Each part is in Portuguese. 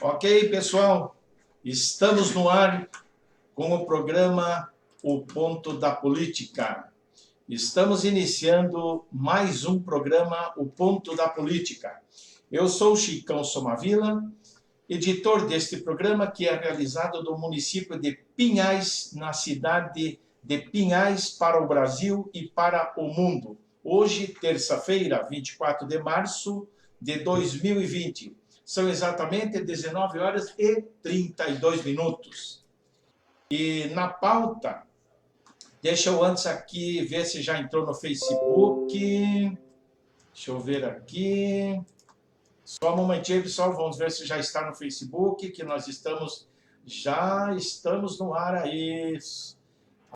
Ok, pessoal, estamos no ar com o programa O Ponto da Política. Estamos iniciando mais um programa, O Ponto da Política. Eu sou Chicão Somavila, editor deste programa, que é realizado no município de Pinhais, na cidade de Pinhais, para o Brasil e para o mundo. Hoje, terça-feira, 24 de março de 2020. São exatamente 19 horas e 32 minutos. E na pauta, deixa eu antes aqui ver se já entrou no Facebook. Deixa eu ver aqui. Só um momentinho, pessoal, vamos ver se já está no Facebook, que nós já estamos no ar aí.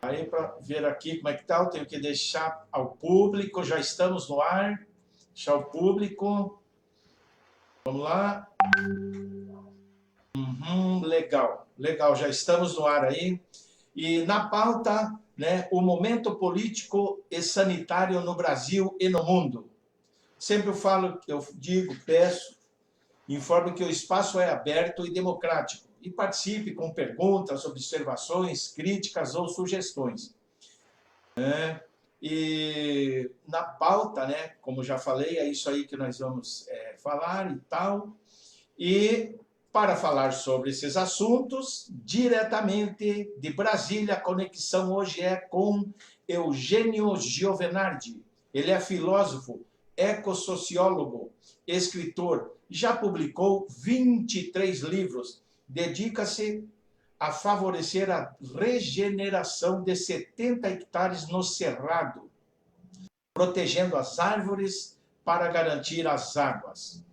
Aí, para ver aqui como é que tá, eu tenho que deixar ao público, já estamos no ar. Deixar ao público. Vamos lá. Legal, já estamos no ar aí. E na pauta, né, o momento político e sanitário no Brasil e no mundo. Sempre eu falo, eu digo, peço, informo que o espaço é aberto e democrático e participe com perguntas, observações, críticas ou sugestões. E na pauta, né, como já falei, é isso aí que nós vamos falar e tal. E para falar sobre esses assuntos, diretamente de Brasília, a conexão hoje é com Eugênio Giovenardi. Ele é filósofo, ecossociólogo, escritor, já publicou 23 livros, dedica-se a favorecer a regeneração de 70 hectares no Cerrado, protegendo as árvores para garantir as águas.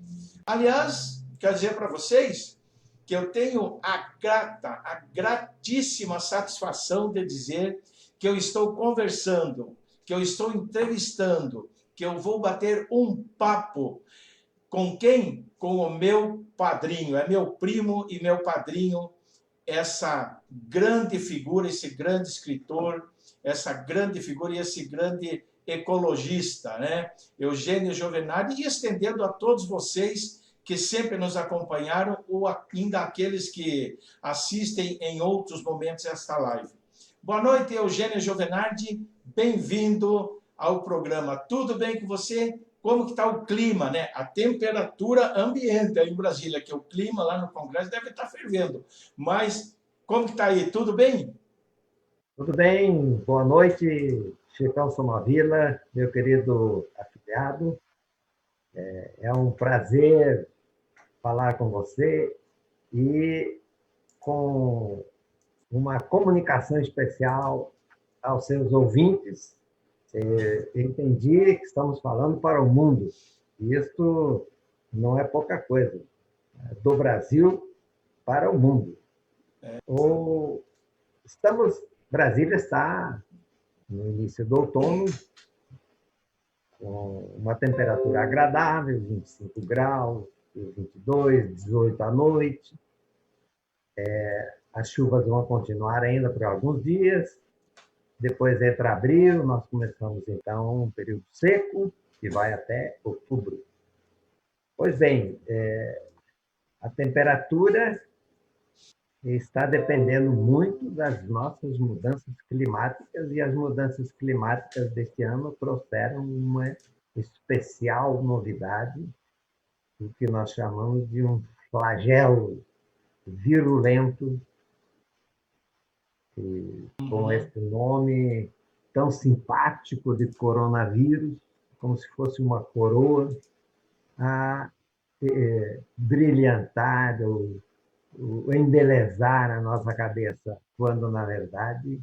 Aliás, quero dizer para vocês que eu tenho a gratíssima satisfação de dizer que eu estou conversando, que eu estou entrevistando, que eu vou bater um papo com quem? Com o meu padrinho, é meu primo e meu padrinho, essa grande figura, esse grande escritor, essa grande figura e esse grande ecologista, né? Eugênio Giovenardi, e estendendo a todos vocês que sempre nos acompanharam, ou ainda aqueles que assistem em outros momentos esta live. Boa noite, Eugênio Giovenardi, bem-vindo ao programa. Tudo bem com você? Como que está o clima, né? A temperatura ambiente aí em Brasília, que o clima lá no Congresso deve estar fervendo. Mas como que está aí? Tudo bem? Tudo bem? Boa noite, Chicão Somavila, meu querido afiliado. É um prazer falar com você e com uma comunicação especial aos seus ouvintes. Eu entendi que estamos falando para o mundo. E isso não é pouca coisa. É do Brasil para o mundo. Brasília está no início do outono, com uma temperatura agradável, 25 graus, 22, 18 à noite. As chuvas vão continuar ainda por alguns dias. Depois entra abril, nós começamos então um período seco, que vai até outubro. Pois bem, a temperatura está dependendo muito das nossas mudanças climáticas, e as mudanças climáticas deste ano trouxeram uma especial novidade, o que nós chamamos de um flagelo virulento, com esse nome tão simpático de coronavírus, como se fosse uma coroa a brilhantar ou embelezar a nossa cabeça, quando, na verdade,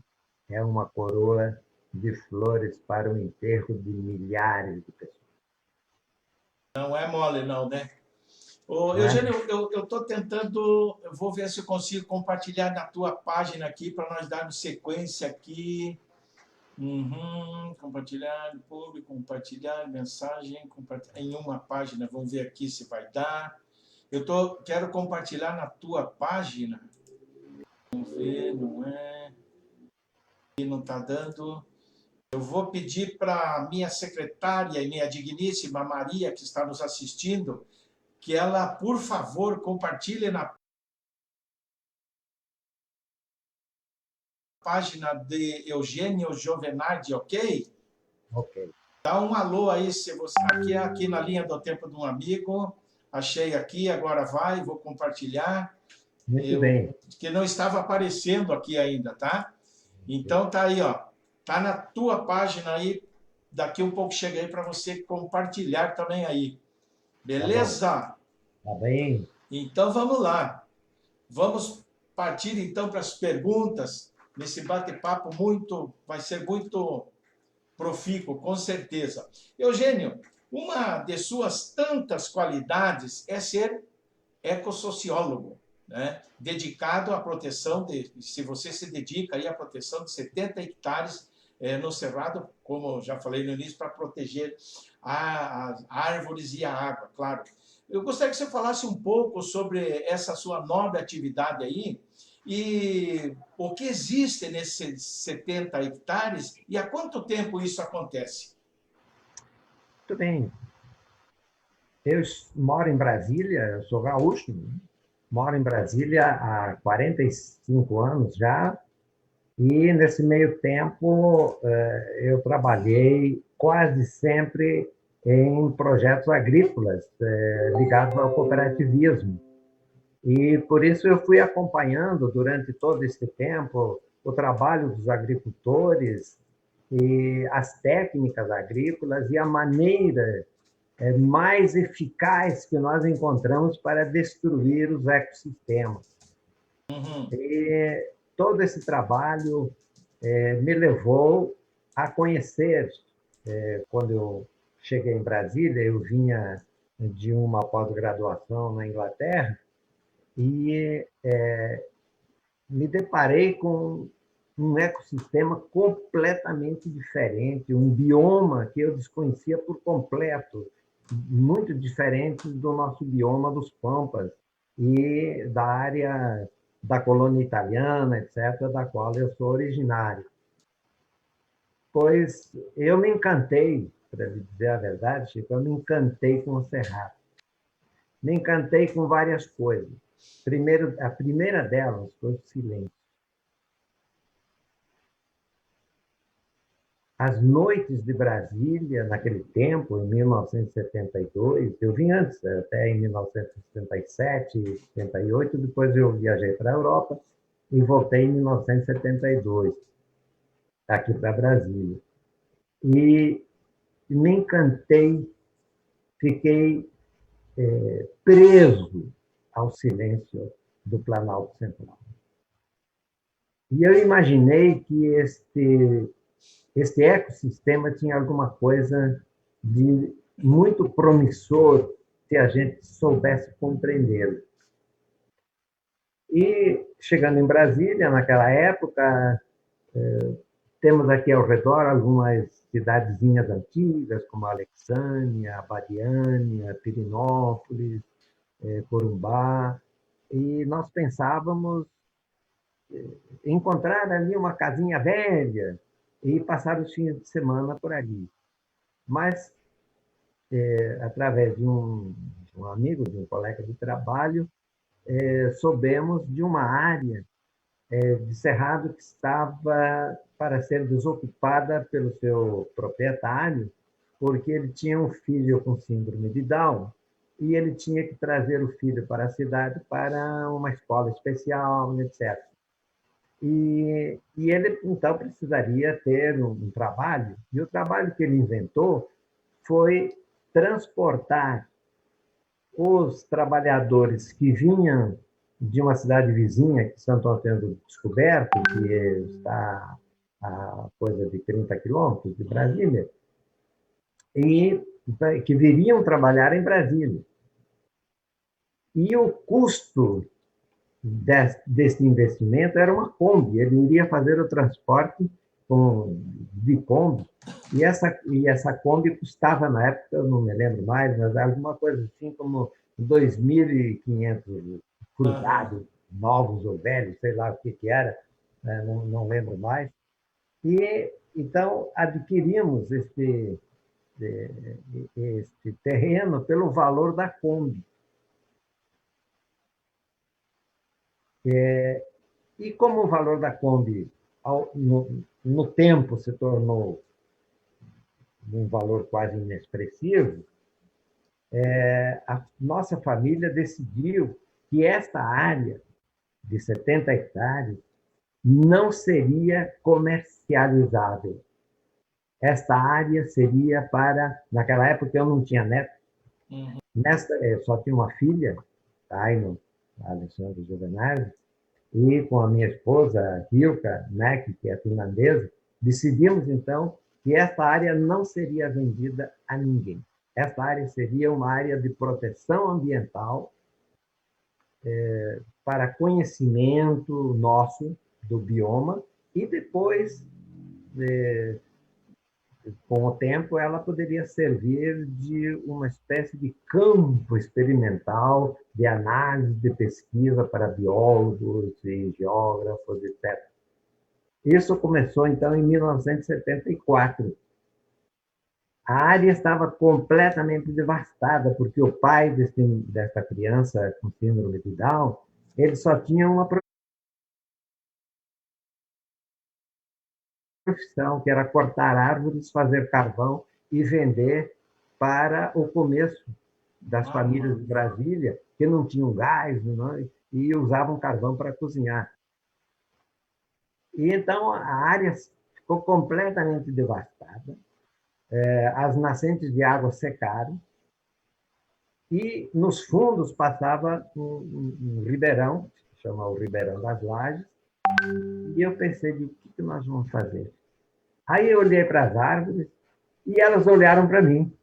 é uma coroa de flores para o enterro de milhares de pessoas. Não é mole, não, né? Ô, Eugênio, eu estou tentando, eu vou ver se eu consigo compartilhar na tua página aqui, para nós darmos sequência aqui. Compartilhar público, compartilhar mensagem, em uma página, vamos ver aqui se vai dar. Quero compartilhar na tua página. Vamos ver, não é. E não está dando. Eu vou pedir para a minha secretária e minha digníssima Maria, que está nos assistindo, que ela, por favor, compartilhe na página de Eugênio Giovenardi, ok? Ok. Dá um alô aí, se você aqui na linha do Tempo de um Amigo. Achei aqui, agora vai, vou compartilhar. Muito bem. Que não estava aparecendo aqui ainda, tá? Então tá aí, ó. Tá na tua página aí. Daqui um pouco chega aí para você compartilhar também aí. Beleza? Tá bem. Então vamos lá. Vamos partir então para as perguntas. Nesse bate-papo vai ser muito profícuo, com certeza. Eugênio, uma de suas tantas qualidades é ser ecossociólogo, né? Dedicado à proteção se você se dedica aí à proteção de 70 hectares no Cerrado, como já falei no início, para proteger as árvores e a água, claro. Eu gostaria que você falasse um pouco sobre essa sua nobre atividade aí e o que existe nesses 70 hectares e há quanto tempo isso acontece? Muito bem. Eu moro em Brasília, eu sou gaúcho, né? Moro em Brasília há 45 anos já, e nesse meio tempo eu trabalhei quase sempre em projetos agrícolas ligados ao cooperativismo. E por isso eu fui acompanhando durante todo esse tempo o trabalho dos agricultores e as técnicas agrícolas e a maneira mais eficaz que nós encontramos para destruir os ecossistemas. Uhum. E todo esse trabalho me levou a conhecer, quando eu cheguei em Brasília, eu vinha de uma pós-graduação na Inglaterra e me deparei com um ecossistema completamente diferente, um bioma que eu desconhecia por completo, muito diferente do nosso bioma dos Pampas e da área da colônia italiana, etc., da qual eu sou originário. Pois eu me encantei, para dizer a verdade, Chico, eu me encantei com o Cerrado. Me encantei com várias coisas. Primeiro, a primeira delas foi o silêncio. As noites de Brasília, naquele tempo, em 1972, eu vim antes, até em 1977, 78, depois eu viajei para a Europa e voltei em 1972, aqui para Brasília. E me encantei, fiquei preso ao silêncio do Planalto Central. E eu imaginei que este ecossistema tinha alguma coisa de muito promissor se a gente soubesse compreendê-lo. E, chegando em Brasília, naquela época, temos aqui ao redor algumas cidadezinhas antigas, como Alexânia, Abadiânia, Pirinópolis, Corumbá, e nós pensávamos encontrar ali uma casinha velha e passar os fins de semana por ali. Mas, através de um amigo, de um colega de trabalho, soubemos de uma área de Cerrado que estava para ser desocupada pelo seu proprietário, porque ele tinha um filho com síndrome de Down e ele tinha que trazer o filho para a cidade para uma escola especial, etc. E ele, então, precisaria ter um trabalho, e o trabalho que ele inventou foi transportar os trabalhadores que vinham de uma cidade vizinha, que Santo Antônio do Descoberto, que está a coisa de 30 quilômetros de Brasília, e que viriam trabalhar em Brasília. E o custo desse investimento era uma Kombi, ele iria fazer o transporte de Kombi, e essa Kombi custava, na época, eu não me lembro mais, mas alguma coisa assim como 2.500 cruzados, novos ou velhos, sei lá o que era, não lembro mais. E, então, adquirimos este terreno pelo valor da Kombi. E como o valor da Kombi no tempo se tornou um valor quase inexpressivo, a nossa família decidiu que esta área de 70 hectares não seria comercializável. Esta área seria para... Naquela época eu não tinha neto. Eu só tinha uma filha, Taino, a Alessandra Juvenal, e com a minha esposa, Hilka Mäki, que é finlandesa, decidimos, então, que esta área não seria vendida a ninguém. Esta área seria uma área de proteção ambiental para conhecimento nosso do bioma e depois, com o tempo, ela poderia servir de uma espécie de campo experimental de análise, de pesquisa para biólogos e geógrafos, etc. Isso começou, então, em 1974. A área estava completamente devastada, porque o pai dessa criança com síndrome de Down, ele só tinha uma profissão, que era cortar árvores, fazer carvão e vender para o começo das famílias de Brasília, que não tinham gás, não, e usavam carvão para cozinhar. E então a área ficou completamente devastada, as nascentes de água secaram, e nos fundos passava um ribeirão, que chama o Ribeirão das Lajes, e eu pensei, o que nós vamos fazer? Aí eu olhei para as árvores e elas olharam para mim.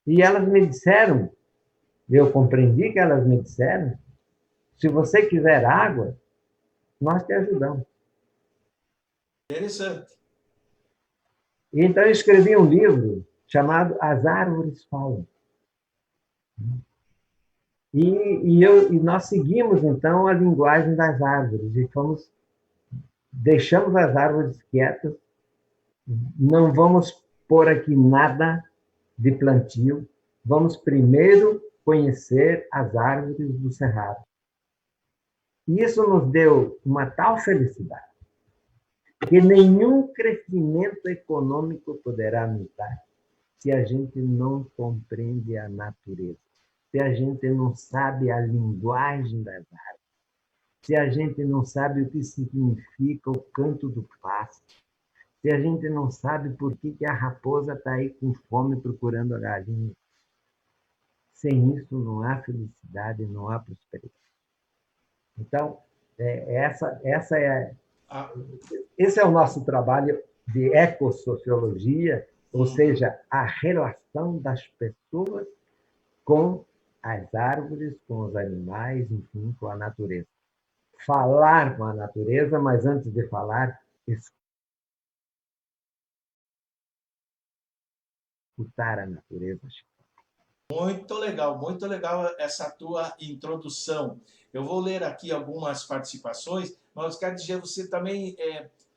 E elas me disseram, eu compreendi que elas me disseram, se você quiser água, nós te ajudamos. Interessante. E então eu escrevi um livro chamado As Árvores Falam. E nós seguimos, então, a linguagem das árvores e deixamos as árvores quietas, não vamos pôr aqui nada de plantio, vamos primeiro conhecer as árvores do Cerrado. E isso nos deu uma tal felicidade que nenhum crescimento econômico poderá nos dar se a gente não compreende a natureza, se a gente não sabe a linguagem das árvores, se a gente não sabe o que significa o canto do pássaro, se a gente não sabe por que a raposa está aí com fome procurando a galinha. Sem isso não há felicidade, não há prosperidade. Então, esse é o nosso trabalho de ecossociologia, ou seja, a relação das pessoas com as árvores, com os animais, enfim, com a natureza. Falar com a natureza, mas antes de falar, escutar a natureza. Muito legal essa tua introdução. Eu vou ler aqui algumas participações, mas quero dizer, você também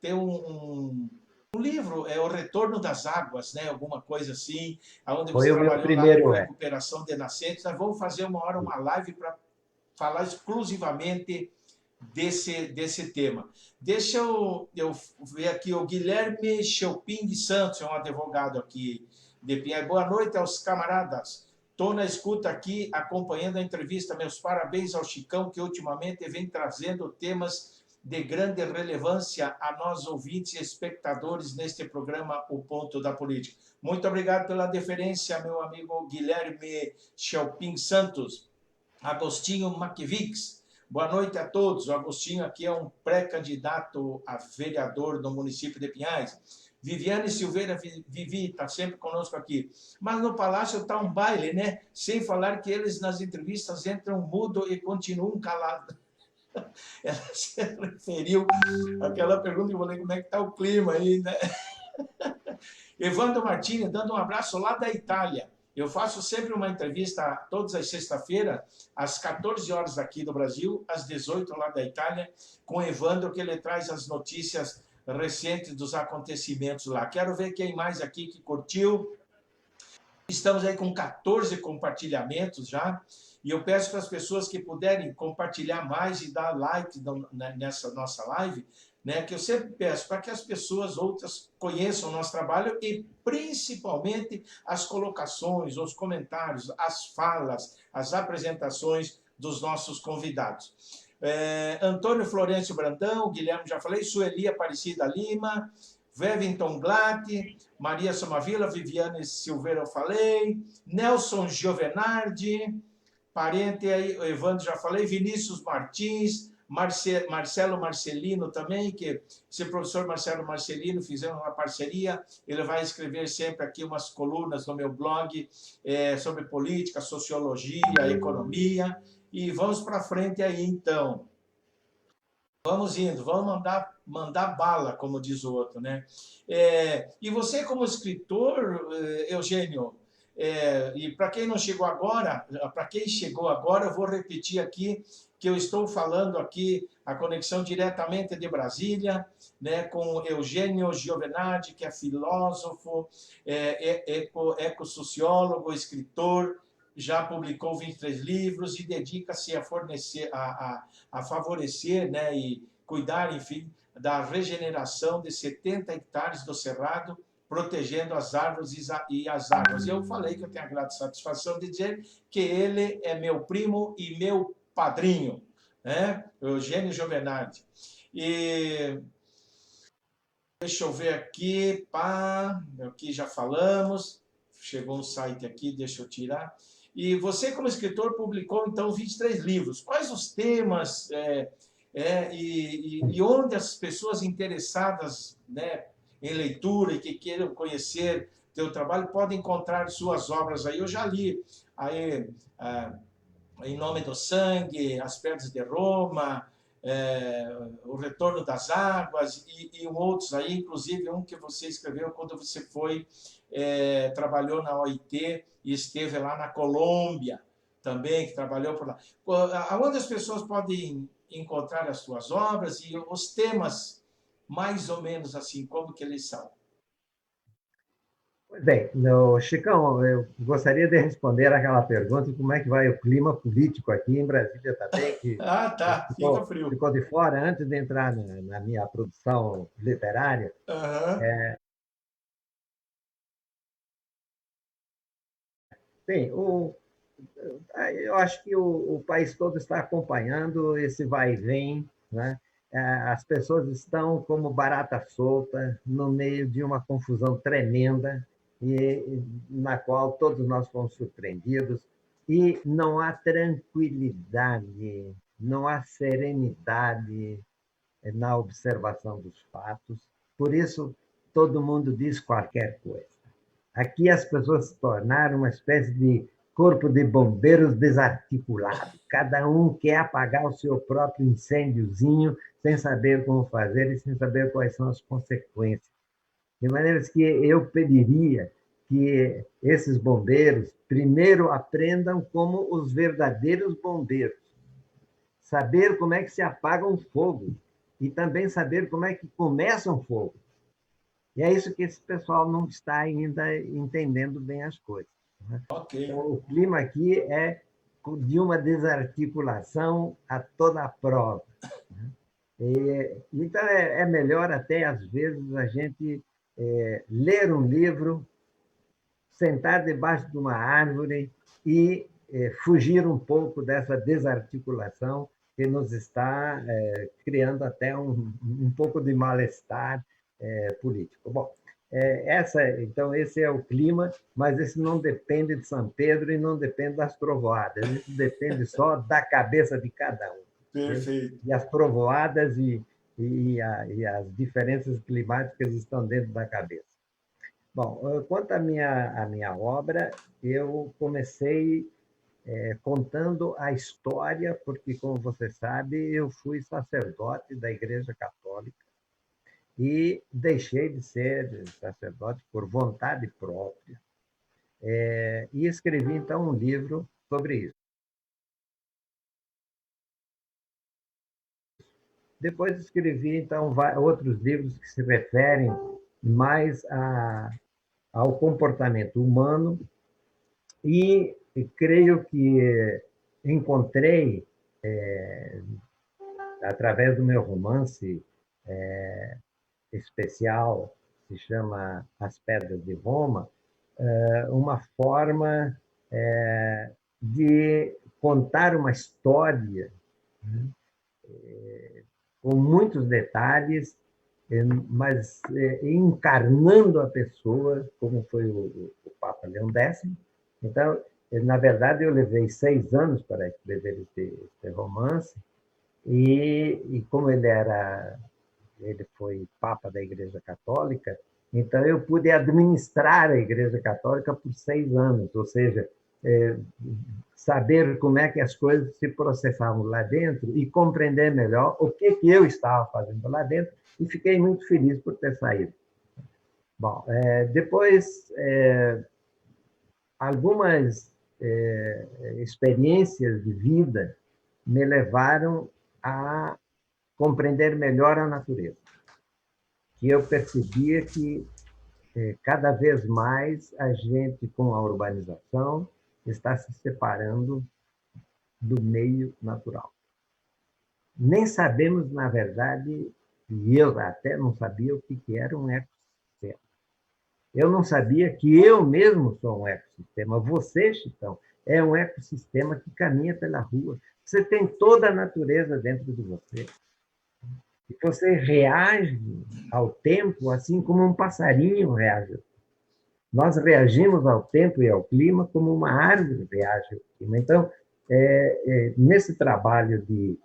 tem um livro, O Retorno das Águas, né? Alguma coisa assim, onde você trabalhou lá com recuperação de nascentes. Nós vamos fazer uma live para falar exclusivamente desse tema. Deixa eu ver aqui, o Guilherme Chelping Santos, é um advogado aqui de Pinhais. Boa noite aos camaradas. Estou na escuta aqui, acompanhando a entrevista. Meus parabéns ao Chicão, que ultimamente vem trazendo temas de grande relevância a nós ouvintes e espectadores neste programa O Ponto da Política. Muito obrigado pela deferência, meu amigo Guilherme Chelping Santos. Agostinho Makiewicz, boa noite a todos. O Agostinho aqui é um pré-candidato a vereador no município de Pinhais. Viviane Silveira, Vivi, está sempre conosco aqui. Mas no Palácio está um baile, né? Sem falar que eles nas entrevistas entram mudo e continuam calados. Ela se referiu àquela pergunta, eu falei, como é que está o clima aí, né? Evandro Martini, dando um abraço lá da Itália. Eu faço sempre uma entrevista todas as sextas-feiras, às 14 horas aqui do Brasil, às 18 lá da Itália, com o Evandro, que ele traz as notícias recentes dos acontecimentos lá. Quero ver quem mais aqui que curtiu. Estamos aí com 14 compartilhamentos já, e eu peço para as pessoas que puderem compartilhar mais e dar like nessa nossa live, né, que eu sempre peço para que as pessoas outras conheçam o nosso trabalho e principalmente as colocações, os comentários, as falas, as apresentações dos nossos convidados. Antônio Florencio Brandão, Guilherme já falei, Sueli Aparecida Lima, Wevington Glatt, Maria Somavila, Viviane Silveira eu falei, Nelson Giovenardi, parente aí, o Evandro já falei, Vinícius Martins, Marcelo Marcelino também, que esse professor Marcelo Marcelino fizemos uma parceria, ele vai escrever sempre aqui umas colunas no meu blog sobre política, sociologia, economia, e vamos para frente aí então. Vamos indo, vamos mandar bala, como diz o outro, né? E você como escritor, Eugênio, e para quem não chegou agora, para quem chegou agora, eu vou repetir aqui que eu estou falando aqui a conexão diretamente de Brasília, né, com Eugênio Giovenardi, que é filósofo, ecossociólogo, escritor, já publicou 23 livros e dedica-se a fornecer, a favorecer, né, e cuidar, enfim, da regeneração de 70 hectares do Cerrado, protegendo as árvores e as águas. E eu falei que eu tenho a grande satisfação de dizer que ele é meu primo e meu padrinho, né? Eugênio Giovenardi. E deixa eu ver aqui, aqui já falamos, chegou um site aqui, deixa eu tirar. E você, como escritor, publicou, então, 23 livros. Quais os temas e onde as pessoas interessadas, né, em leitura e que queiram conhecer teu trabalho podem encontrar suas obras aí? Eu já li aí, Em Nome do Sangue, As Pedras de Roma, O Retorno das Águas e outros aí, inclusive um que você escreveu quando você trabalhou na OIT e esteve lá na Colômbia também, que trabalhou por lá. Aonde as pessoas podem encontrar as suas obras e os temas, mais ou menos assim, como que eles são? Bem, no, Chicão, eu gostaria de responder aquela pergunta, como é que vai o clima político aqui em Brasília também, que Ah, tá, fica frio. ficou de fora antes de entrar na minha produção literária. Aham. Bem, eu acho que o país todo está acompanhando esse vai e vem, né? As pessoas estão como barata solta no meio de uma confusão tremenda na qual todos nós fomos surpreendidos e não há tranquilidade, não há serenidade na observação dos fatos. Por isso, todo mundo diz qualquer coisa. Aqui as pessoas se tornaram uma espécie de corpo de bombeiros desarticulado. Cada um quer apagar o seu próprio incêndiozinho sem saber como fazer e sem saber quais são as consequências. De maneira que eu pediria que esses bombeiros primeiro aprendam como os verdadeiros bombeiros. Saber como é que se apaga um fogo e também saber como é que começa um fogo. E é isso que esse pessoal não está ainda entendendo bem as coisas. Ok. Então, o clima aqui é de uma desarticulação a toda a prova. Então, é melhor até, às vezes, a gente ler um livro, sentar debaixo de uma árvore e fugir um pouco dessa desarticulação que nos está criando até um pouco de mal-estar político. Bom, então, esse é o clima, mas esse não depende de São Pedro e não depende das trovoadas, isso depende só da cabeça de cada um. Perfeito. E as trovoadas e as diferenças climáticas estão dentro da cabeça. Bom, quanto à minha obra, eu comecei contando a história, porque, como você sabe, eu fui sacerdote da Igreja Católica e deixei de ser sacerdote por vontade própria. E escrevi, então, um livro sobre isso. Depois escrevi, então, outros livros que se referem mais ao comportamento humano e creio que encontrei, através do meu romance especial, se chama As Pedras de Roma, uma forma de contar uma história, né, com muitos detalhes, mas encarnando a pessoa, como foi o Papa Leão X. Então, na verdade, eu levei 6 anos para escrever esse romance, e como ele foi Papa da Igreja Católica, então eu pude administrar a Igreja Católica por 6 anos, ou seja, saber como é que as coisas se processavam lá dentro e compreender melhor o que eu estava fazendo lá dentro, e fiquei muito feliz por ter saído. Bom, depois, algumas experiências de vida me levaram a compreender melhor a natureza. Que eu percebia que cada vez mais a gente, com a urbanização, está se separando do meio natural. Nem sabemos, na verdade, e eu até não sabia o que era um ecossistema. Eu não sabia que eu mesmo sou um ecossistema. Você, Chitão, é um ecossistema que caminha pela rua. Você tem toda a natureza dentro de você. E você reage ao tempo assim como um passarinho reage. Nós reagimos ao tempo e ao clima como uma árvore reage ao clima. Então, nesse trabalho de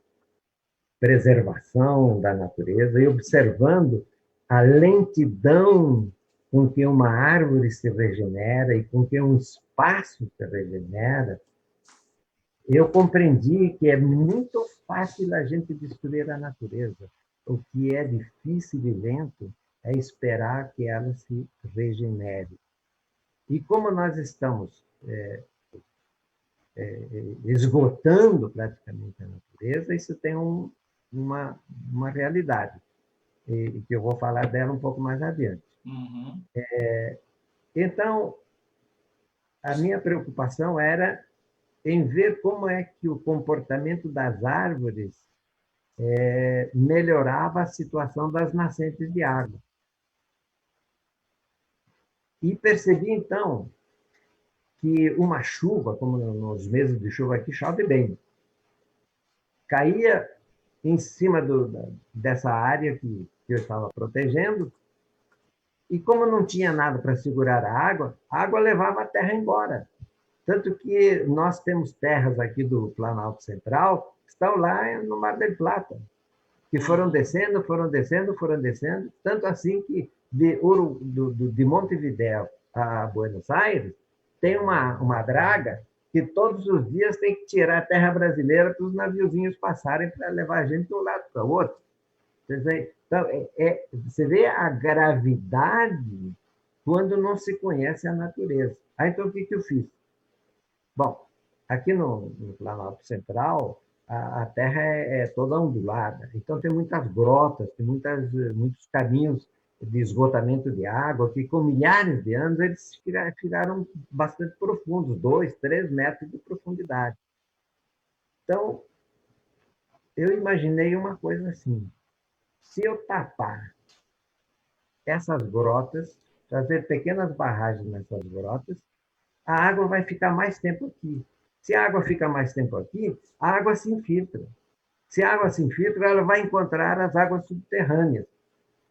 preservação da natureza e observando a lentidão com que uma árvore se regenera e com que um espaço se regenera, eu compreendi que é muito fácil a gente destruir a natureza. O que é difícil e lento é esperar que ela se regenere. E como nós estamos esgotando praticamente a natureza, isso tem uma realidade, e que eu vou falar dela um pouco mais adiante. Uhum. Então, a minha preocupação era em ver como é que o comportamento das árvores melhorava a situação das nascentes de água. E percebi, então, que uma chuva, como nos meses de chuva aqui, chove bem, caía em cima dessa área que eu estava protegendo, e como não tinha nada para segurar a água levava a terra embora. Tanto que nós temos terras aqui do Planalto Central que estão lá no Mar del Plata, que foram descendo, tanto assim que de Montevidéu a Buenos Aires tem uma draga que todos os dias tem que tirar a terra brasileira para os naviozinhos passarem para levar a gente de um lado para o outro. Então, você vê a gravidade quando não se conhece a natureza. Então, o que eu fiz? Bom, aqui no Planalto Central, a terra é toda ondulada, então tem muitas grotas, tem muitos caminhos de esgotamento de água que, com milhares de anos, eles ficaram bastante profundos, 2, 3 metros de profundidade. Então, eu imaginei uma coisa assim: se eu tapar essas grotas, fazer pequenas barragens nessas grotas, a água vai ficar mais tempo aqui. Se a água fica mais tempo aqui, a água se infiltra. Se a água se infiltra, ela vai encontrar as águas subterrâneas.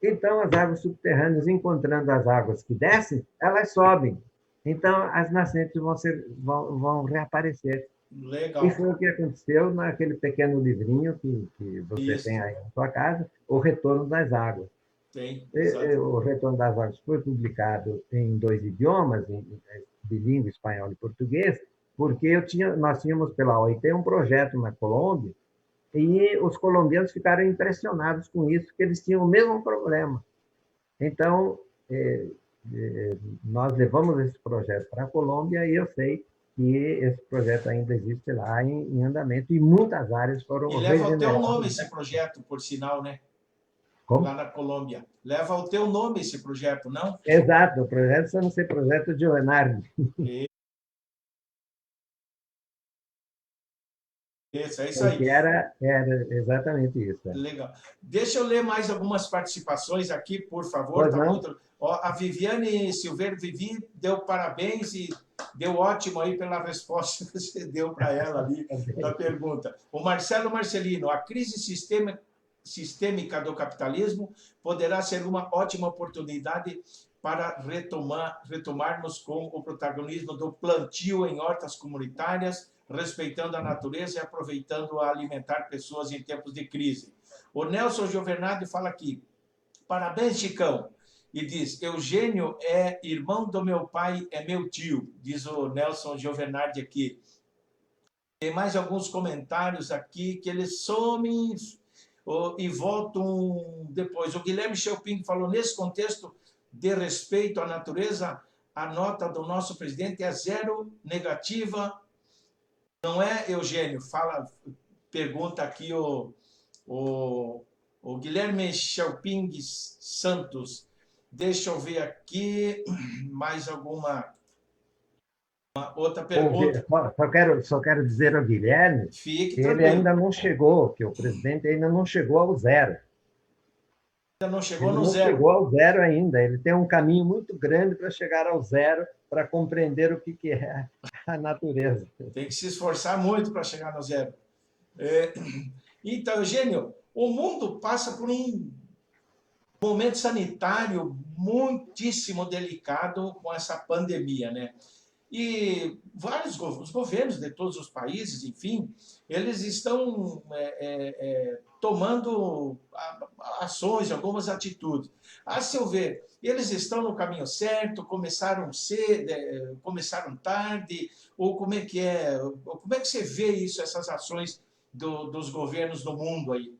Então, as águas subterrâneas, encontrando as águas que descem, elas sobem. Então, as nascentes vão reaparecer. Legal. E foi o que aconteceu naquele pequeno livrinho que você tem aí na sua casa, O Retorno das Águas. Tem, o Retorno das Águas foi publicado em 2 idiomas, de língua espanhol e português, porque nós tínhamos pela OIT um projeto na Colômbia, e os colombianos ficaram impressionados com isso, porque eles tinham o mesmo problema. Então, nós levamos esse projeto para a Colômbia, e eu sei que esse projeto ainda existe lá em andamento, e muitas áreas foram regeneradas. E leva o teu nome esse projeto, por sinal, né? Como? Lá na Colômbia. Leva o teu nome esse projeto, não? Exato, o projeto chama-se Projeto de Leonardo. É isso aí. Que era exatamente isso. Legal. Deixa eu ler mais algumas participações aqui, por favor. Pois Tá não? muito. Ó, a Viviane Silveira Vivi deu parabéns e deu ótimo aí pela resposta que você deu para ela ali da pergunta. O Marcelo Marcelino, a crise sistêmica do capitalismo poderá ser uma ótima oportunidade para retomarmos com o protagonismo do plantio em hortas comunitárias, respeitando a natureza e aproveitando a alimentar pessoas em tempos de crise. O Nelson Giovernardi fala aqui, parabéns, Chicão. E diz, Eugênio é irmão do meu pai, é meu tio, diz o Nelson Giovernardi aqui. Tem mais alguns comentários aqui que eles somem e voltam depois. O Guilherme Schelping falou, nesse contexto de respeito à natureza, a nota do nosso presidente é 0 negativa. Não é, Eugênio? Pergunta aqui o Guilherme Schelping Santos. Deixa eu ver aqui mais alguma outra pergunta. Só quero dizer ao Guilherme Fique que ele tranquilo. ainda não chegou, que o presidente ainda não chegou ao zero. Ainda não chegou Ele no não zero. chegou ao zero ainda. Ele tem um caminho muito grande para chegar ao zero, para compreender o que é a natureza. Tem que se esforçar muito para chegar no zero. Então, Eugênio, o mundo passa por um momento sanitário muitíssimo delicado com essa pandemia, né? E vários os governos de todos os países, enfim, eles estão tomando ações, algumas atitudes. A seu ver, eles estão no caminho certo? Começaram cedo, começaram tarde? Ou como é que é? Como é que você vê isso, essas ações dos governos no mundo aí?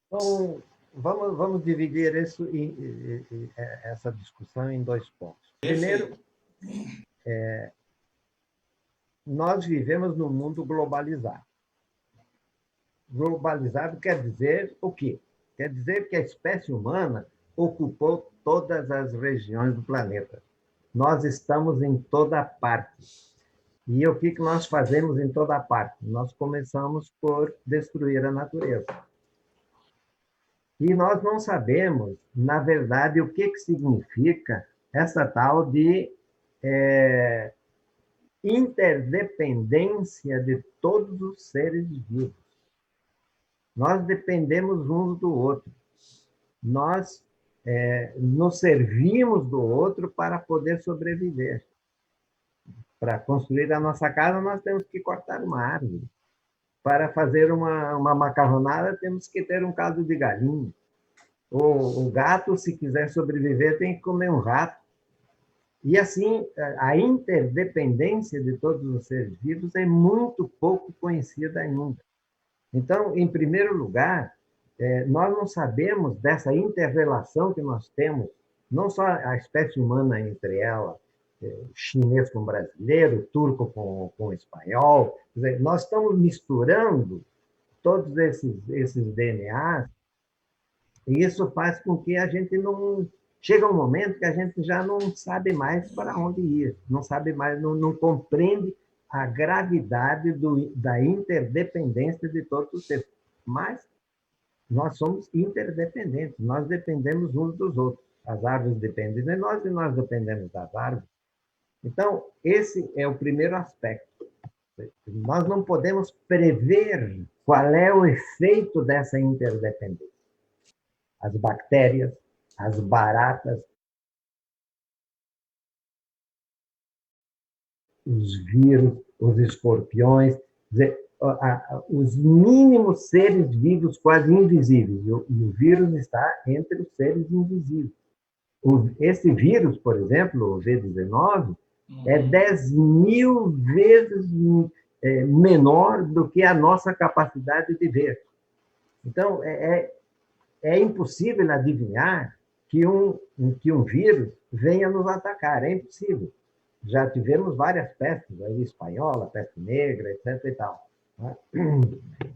Então, vamos dividir essa discussão em 2 pontos. Perfeito. Primeiro, nós vivemos num mundo globalizado. Globalizado quer dizer o quê? Quer dizer que a espécie humana ocupou todas as regiões do planeta. Nós estamos em toda parte. E o que nós fazemos em toda parte? Nós começamos por destruir a natureza. E nós não sabemos, na verdade, o que significa essa tal de interdependência de todos os seres vivos. Nós dependemos uns do outro. Nós nos servimos do outro para poder sobreviver. Para construir a nossa casa, nós temos que cortar uma árvore. Para fazer uma macarronada, temos que ter um caldo de galinha. O gato, se quiser sobreviver, tem que comer um rato. E assim, a interdependência de todos os seres vivos é muito pouco conhecida ainda. Então, em primeiro lugar, nós não sabemos dessa inter-relação que nós temos, não só a espécie humana entre ela, chinês com brasileiro, turco com espanhol. Quer dizer, nós estamos misturando todos esses DNAs, e isso faz com que a gente não... Chega um momento que a gente já não sabe mais para onde ir, não sabe mais, não compreende a gravidade da interdependência de todos os seres. Mas nós somos interdependentes, nós dependemos uns dos outros. As árvores dependem de nós e nós dependemos das árvores. Então, esse é o primeiro aspecto. Nós não podemos prever qual é o efeito dessa interdependência. As bactérias, as baratas, os vírus, os escorpiões, os mínimos seres vivos quase invisíveis. E o vírus está entre os seres invisíveis. Esse vírus, por exemplo, o V19, é 10.000 vezes menor do que a nossa capacidade de ver. Então, é impossível adivinhar que um vírus venha nos atacar, é impossível. Já tivemos várias pestes, a espanhola, a peste negra, etc. e tal.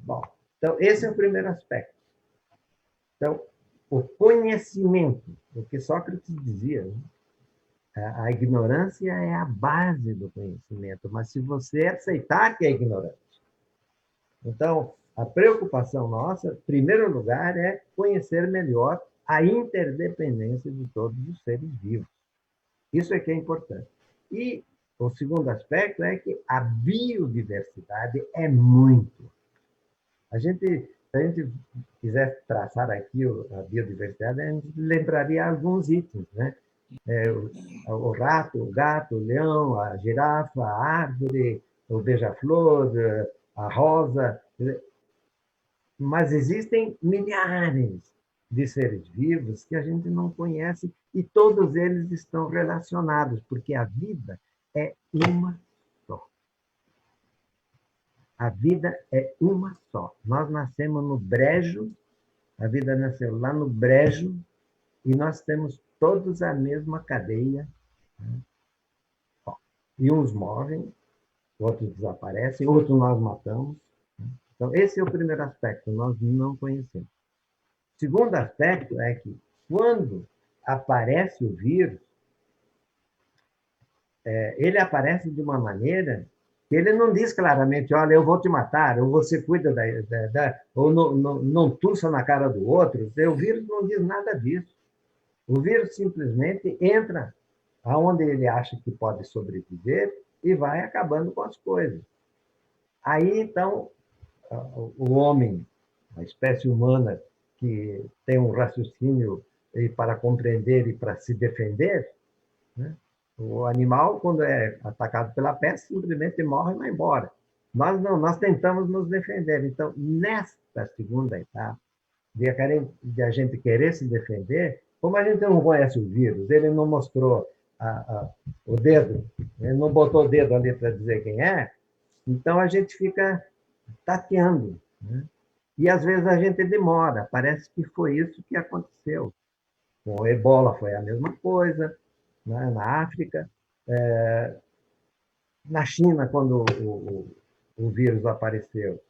Bom, então, esse é o primeiro aspecto. Então, o conhecimento, o que Sócrates dizia, né? A ignorância é a base do conhecimento, mas se você aceitar que é ignorante, Então, a preocupação nossa, em primeiro lugar, é conhecer melhor a interdependência de todos os seres vivos. Isso é que é importante. E o segundo aspecto é que a biodiversidade é muito. Se a gente quisesse traçar aqui a biodiversidade, a gente lembraria alguns itens, né? O rato, o gato, o leão, a girafa, a árvore, o beija-flor, a rosa. Mas existem milhares de seres vivos que a gente não conhece e todos eles estão relacionados, porque a vida é uma só. A vida é uma só. Nós nascemos no brejo, a vida nasceu lá no brejo, e nós temos todos a mesma cadeia. Né? E uns morrem, outros desaparecem, outros nós matamos. Então, esse é o primeiro aspecto, nós não conhecemos. O segundo aspecto é que, quando aparece o vírus, ele aparece de uma maneira que ele não diz claramente, olha, eu vou te matar, ou você cuida ou não tussa na cara do outro. O vírus não diz nada disso. O vírus simplesmente entra aonde ele acha que pode sobreviver e vai acabando com as coisas. Aí, então, o homem, a espécie humana, que tem um raciocínio para compreender e para se defender, né? O animal, quando é atacado pela peste, simplesmente morre e vai embora. Nós não, nós tentamos nos defender. Então, nesta segunda etapa, de a gente querer se defender, como a gente não conhece o vírus, ele não mostrou o dedo, ele não botou o dedo ali para dizer quem é, então a gente fica tateando. Né? E às vezes a gente demora, parece que foi isso que aconteceu. Com o ebola foi a mesma coisa, né? Na África. Na China, quando o vírus apareceu,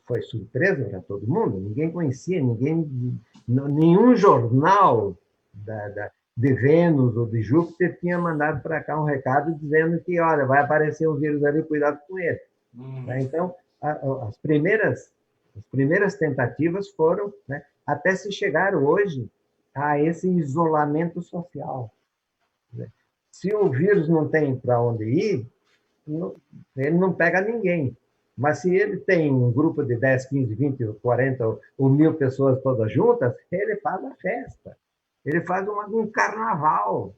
foi surpresa para todo mundo, ninguém conhecia, nenhum jornal de Vênus ou de Júpiter tinha mandado para cá um recado dizendo que, olha, vai aparecer um vírus ali, cuidado com ele. Então, as primeiras tentativas foram, né, até se chegar hoje a esse isolamento social. Se o vírus não tem para onde ir, ele não pega ninguém. Mas se ele tem um grupo de 10, 15, 20, 40 ou 1.000 pessoas todas juntas, ele faz a festa. Ele faz um carnaval.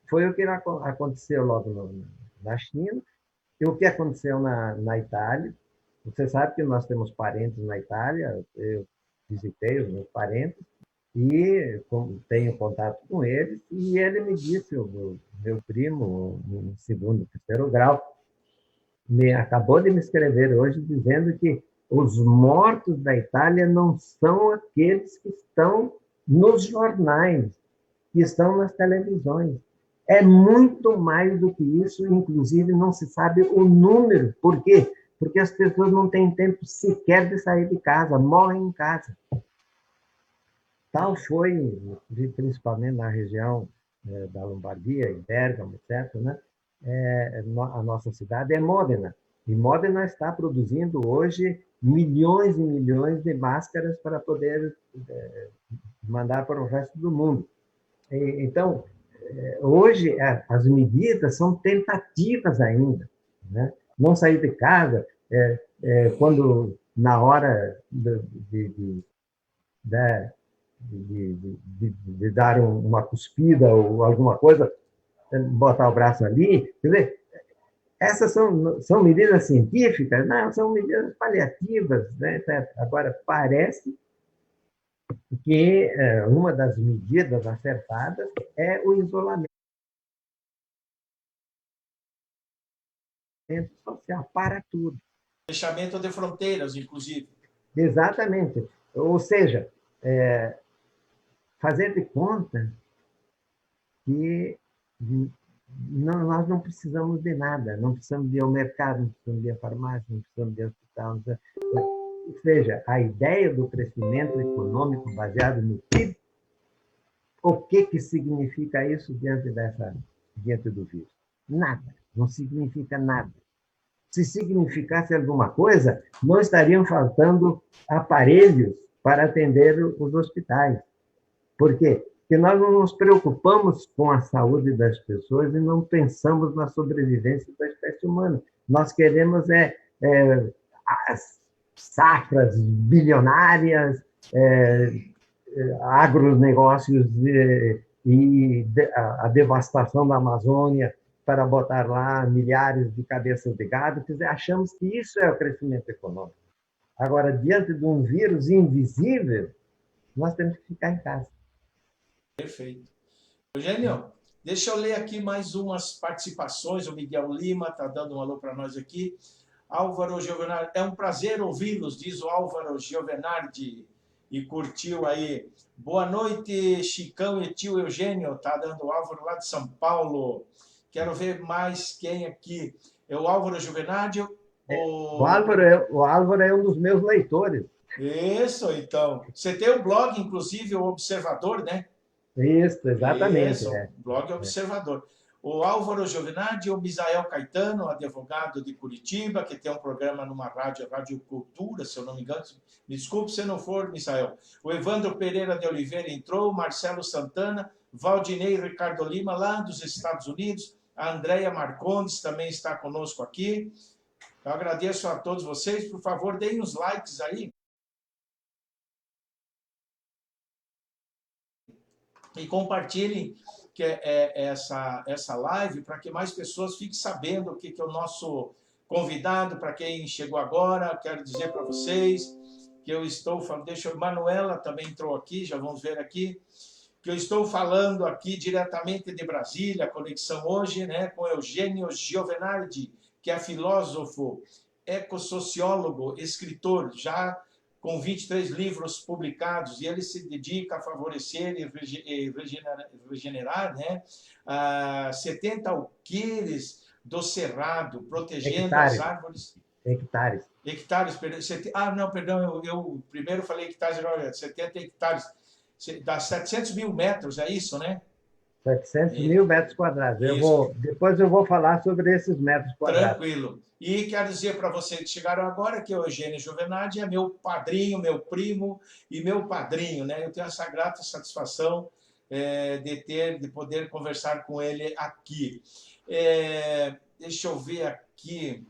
Foi o que aconteceu logo na China e o que aconteceu na Itália. Você sabe que nós temos parentes na Itália, eu visitei os meus parentes e tenho contato com eles, e ele me disse, o meu primo, no segundo, terceiro grau, acabou de me escrever hoje dizendo que os mortos da Itália não são aqueles que estão nos jornais, que estão nas televisões. É muito mais do que isso, inclusive não se sabe o número. Por quê? Porque as pessoas não têm tempo sequer de sair de casa, morrem em casa. Tal foi, principalmente na região da Lombardia, em Bérgamo, etc., né? A nossa cidade é Módena. E Módena está produzindo hoje milhões e milhões de máscaras para poder mandar para o resto do mundo. Então, hoje, as medidas são tentativas ainda. Né? Não sair de casa, quando, na hora de dar uma cuspida ou alguma coisa, botar o braço ali. Quer dizer, essas são medidas científicas? Não, são medidas paliativas. Né? Agora, parece que uma das medidas acertadas é o isolamento social para tudo. Fechamento de fronteiras, inclusive. Exatamente. Ou seja, fazer de conta que nós não precisamos de nada, não precisamos de ir ao mercado, não precisamos de ir à farmácia, não precisamos de ir ao hospital. Ou seja, a ideia do crescimento econômico baseado no PIB, o que significa isso diante do vírus? Nada, não significa nada. se significasse alguma coisa, não estariam faltando aparelhos para atender os hospitais. Por quê? Porque nós não nos preocupamos com a saúde das pessoas e não pensamos na sobrevivência da espécie humana. Nós queremos as safras bilionárias, agronegócios e a devastação da Amazônia para botar lá milhares de cabeças de gado. Quer dizer, achamos que isso é o crescimento econômico. Agora, diante de um vírus invisível, nós temos que ficar em casa. Perfeito. Eugênio, deixa eu ler aqui mais umas participações. O Miguel Lima está dando um alô para nós aqui. Álvaro Giovenardi, é um prazer ouvi-los, diz o Álvaro Giovenardi, e curtiu aí. Boa noite, Chicão e tio Eugênio, tá dando o Álvaro lá de São Paulo. Quero ver mais quem aqui. É o Álvaro Giovenardi? O Álvaro é um dos meus leitores. Isso, então. Você tem o blog, inclusive, o Observador, né? Isso, exatamente. Isso, blog Observador. O Álvaro Giovinardi, o Misael Caetano, advogado de Curitiba, que tem um programa numa rádio, Rádio Cultura, se eu não me engano. Me desculpe se não for, Misael. O Evandro Pereira de Oliveira entrou, Marcelo Santana, Valdinei Ricardo Lima, lá dos Estados Unidos. A Andréia Marcondes também está conosco aqui. Eu agradeço a todos vocês. Por favor, deem os likes aí. E compartilhem essa live para que mais pessoas fiquem sabendo o que é o nosso convidado. Para quem chegou agora, quero dizer para vocês que eu estou falando. Manuela também entrou aqui, já vamos ver aqui. Que eu estou falando aqui diretamente de Brasília, conexão hoje, né, com Eugênio Giovenardi, que é filósofo, ecossociólogo, escritor, já com 23 livros publicados, e ele se dedica a favorecer e regenerar, né, 70 alqueires do Cerrado, protegendo as árvores. Hectares. Hectares, perdão, eu primeiro falei hectares, agora 70 hectares, dá 700 mil metros, é isso, né? 700 mil metros quadrados. Depois eu vou falar sobre esses metros quadrados. Tranquilo. E quero dizer para vocês que chegaram agora que o Eugênio Giovenardi é meu padrinho, meu primo e meu padrinho, né? Eu tenho essa grata satisfação de poder conversar com ele aqui. Deixa eu ver aqui,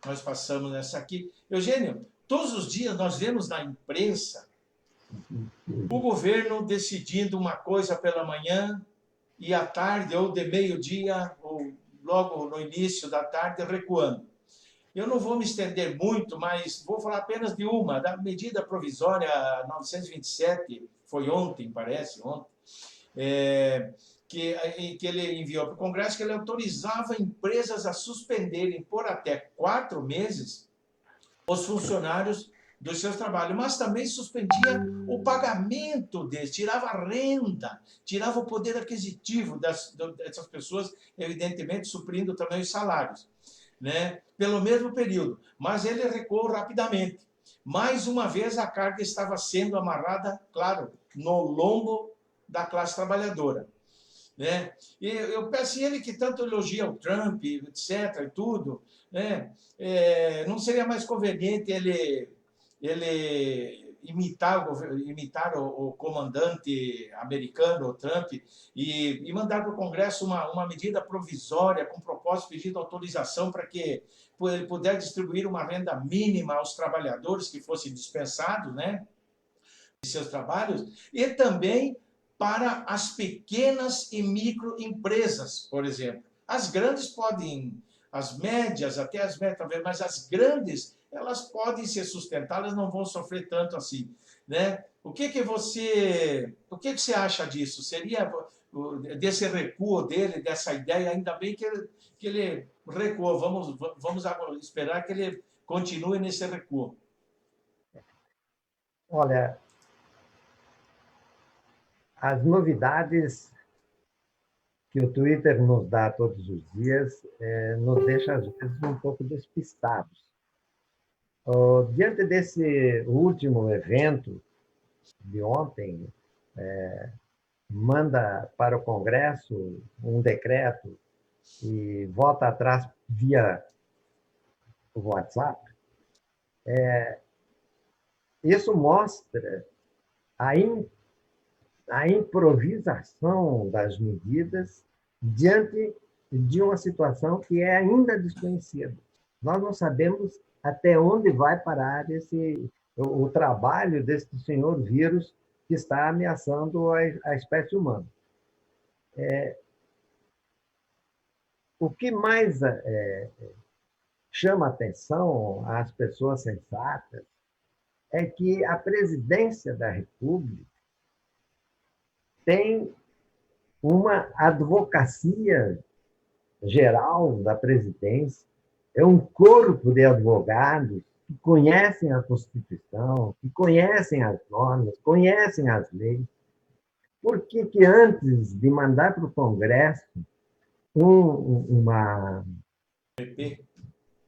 nós passamos nessa aqui. Eugênio, todos os dias nós vemos na imprensa o governo decidindo uma coisa pela manhã e à tarde, ou de meio-dia, ou logo no início da tarde, recuando. Eu não vou me estender muito, mas vou falar apenas de uma, da medida provisória 927, foi ontem, parece, que ele enviou para o Congresso, que ele autorizava empresas a suspenderem por até 4 meses os funcionários dos seus trabalhos, mas também suspendia o pagamento deles, tirava a renda, tirava o poder aquisitivo dessas pessoas, evidentemente suprindo também os salários, né? Pelo mesmo período. Mas ele recuou rapidamente. Mais uma vez a carga estava sendo amarrada, claro, no lombo da classe trabalhadora, né? E eu peço a ele que tanto elogia o Trump, etc., e tudo, né? Não seria mais conveniente ele imitar o comandante americano, o Trump, e mandar para o Congresso uma medida provisória com propósito de pedido autorização para que ele puder distribuir uma renda mínima aos trabalhadores que fossem dispensados, né, de seus trabalhos, e também para as pequenas e microempresas, por exemplo. As grandes podem, as médias, até as médias talvez, mas as grandes, elas podem ser sustentadas, não vão sofrer tanto assim, né? O que você acha disso? Seria desse recuo dele, dessa ideia? Ainda bem que ele recuou. Vamos esperar que ele continue nesse recuo. Olha, as novidades que o Twitter nos dá todos os dias nos deixa, às vezes, um pouco despistados. Diante desse último evento de ontem, manda para o Congresso um decreto e volta atrás via o WhatsApp, isso mostra a, a improvisação das medidas diante de uma situação que é ainda desconhecida. Nós não sabemos até onde vai parar o trabalho desse senhor vírus que está ameaçando a espécie humana. O que mais chama atenção às pessoas sensatas é que a presidência da República tem uma advocacia geral da presidência, é um corpo de advogados que conhecem a Constituição, que conhecem as normas, conhecem as leis. Por que que antes de mandar para o Congresso uma...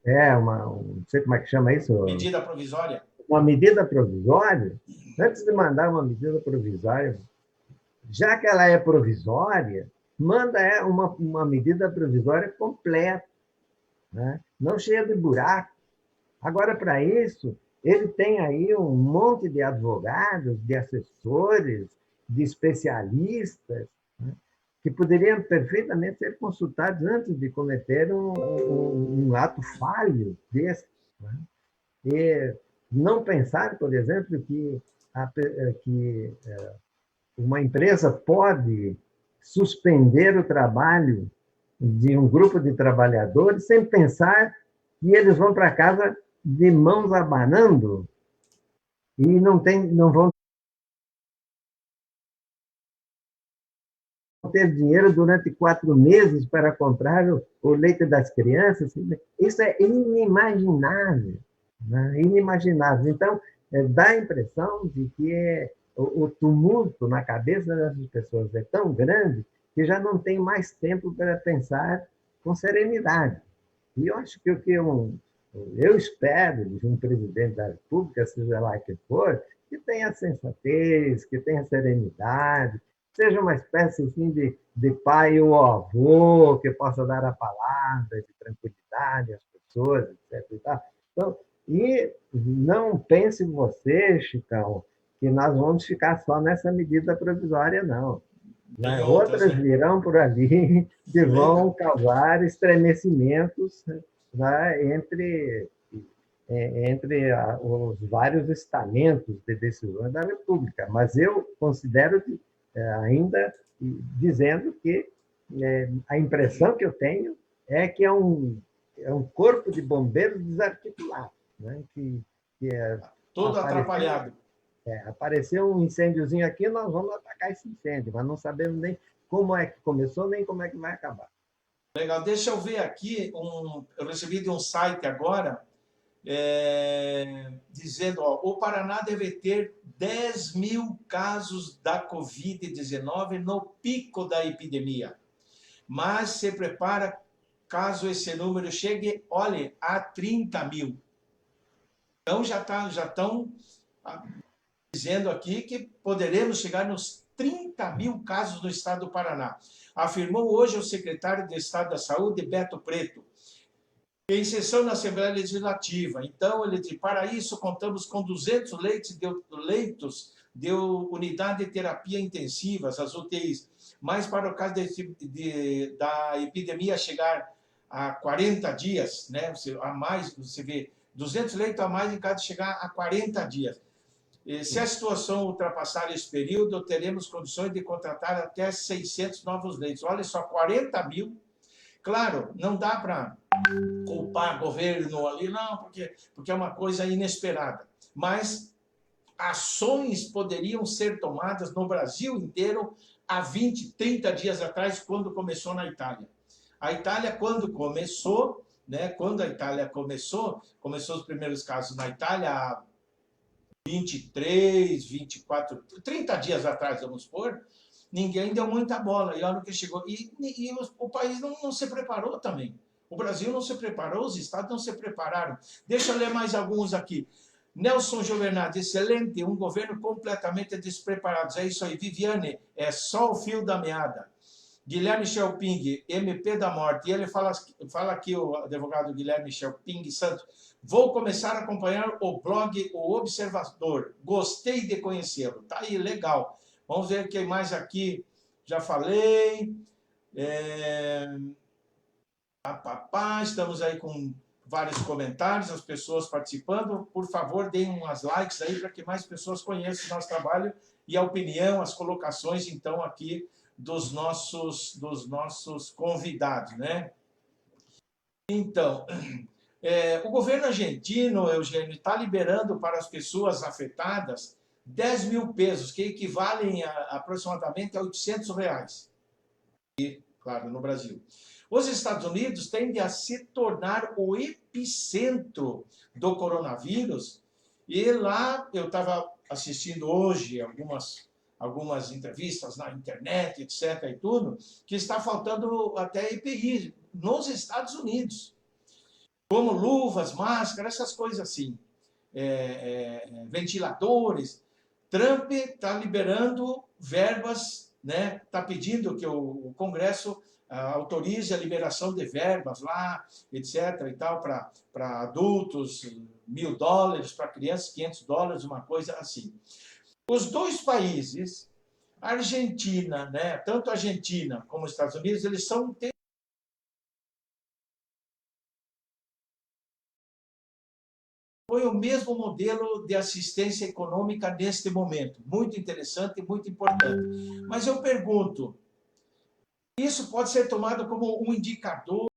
não sei como é que chama isso. Medida provisória. Uma medida provisória, antes de mandar uma medida provisória, já que ela é provisória, manda uma medida provisória completa, né? Não cheia de buraco. Agora, para isso, ele tem aí um monte de advogados, de assessores, de especialistas, né, que poderiam perfeitamente ser consultados antes de cometer um ato falho desse. Né? E não pensar, por exemplo, que uma empresa pode suspender o trabalho de um grupo de trabalhadores sem pensar que eles vão para casa de mãos abanando e não vão ter dinheiro durante 4 meses para comprar o leite das crianças. Isso é inimaginável, né? Inimaginável. Então, dá a impressão de que o tumulto na cabeça dessas pessoas é tão grande que já não tem mais tempo para pensar com serenidade. E eu acho que o que eu espero de um presidente da República, seja lá que for, que tenha sensatez, que tenha serenidade, seja uma espécie assim, de pai ou avô, que possa dar a palavra de tranquilidade às pessoas, etc. E tal. Então, e não pense você, Chicão, que nós vamos ficar só nessa medida provisória, não. Né? Outras virão por ali que vão causar estremecimentos, né, entre os vários estamentos de decisões da República. Mas eu considero que, ainda dizendo que a impressão que eu tenho é que é um corpo de bombeiros desarticulado, né? que todo atrapalhado. Apareceu um incêndiozinho aqui, nós vamos atacar esse incêndio, mas não sabemos nem como é que começou, nem como é que vai acabar. Legal, deixa eu ver aqui, eu recebi de um site agora, dizendo, o Paraná deve ter 10 mil casos da Covid-19 no pico da epidemia, mas se prepara caso esse número chegue, olhe, a 30 mil. Então já estão dizendo aqui que poderemos chegar nos 30 mil casos no estado do Paraná. Afirmou hoje o secretário de Estado da Saúde, Beto Preto, em sessão na Assembleia Legislativa. Então, ele disse, para isso, contamos com 200 leitos de unidade de terapia intensivas, as UTIs. Mas para o caso da epidemia chegar a 40 dias, né, a mais, você vê, 200 leitos a mais em caso de chegar a 40 dias. Se a situação ultrapassar esse período, teremos condições de contratar até 600 novos leitos. Olha só, 40 mil. Claro, não dá para culpar o governo ali, não, porque é uma coisa inesperada. Mas ações poderiam ser tomadas no Brasil inteiro há 20, 30 dias atrás, quando começou na Itália. A Itália, quando começou, né, começou os primeiros casos na Itália há 23, 24, 30 dias atrás, vamos supor, ninguém deu muita bola. E olha o que chegou. E o país não se preparou também. O Brasil não se preparou, os estados não se prepararam. Deixa eu ler mais alguns aqui. Nelson Giovernati, excelente, um governo completamente despreparado. É isso aí. Viviane, é só o fio da meada. Guilherme Schelping, MP da morte, e ele fala aqui, o advogado Guilherme Schelping Santos, vou começar a acompanhar o blog O Observador, gostei de conhecê-lo. Tá aí, legal. Vamos ver quem mais aqui, já falei. Estamos aí com vários comentários, as pessoas participando. Por favor, deem umas likes aí para que mais pessoas conheçam o nosso trabalho e a opinião, as colocações, então, aqui dos nossos convidados, né? Então, o governo argentino, Eugênio, está liberando para as pessoas afetadas 10 mil pesos, que equivalem aproximadamente a R$800. E, claro, no Brasil. Os Estados Unidos tendem a se tornar o epicentro do coronavírus. E lá, eu estava assistindo hoje algumas entrevistas na internet, etc. e tudo, que está faltando até EPI nos Estados Unidos. Como luvas, máscaras, essas coisas assim. Ventiladores. Trump está liberando verbas, né? Está pedindo que o Congresso autorize a liberação de verbas lá, etc. e tal, para adultos, $1.000, para crianças, $500, uma coisa assim. Os dois países, a Argentina, né? Tanto a Argentina como os Estados Unidos, eles são foi o mesmo modelo de assistência econômica neste momento. Muito interessante e muito importante. Mas eu pergunto, isso pode ser tomado como um indicador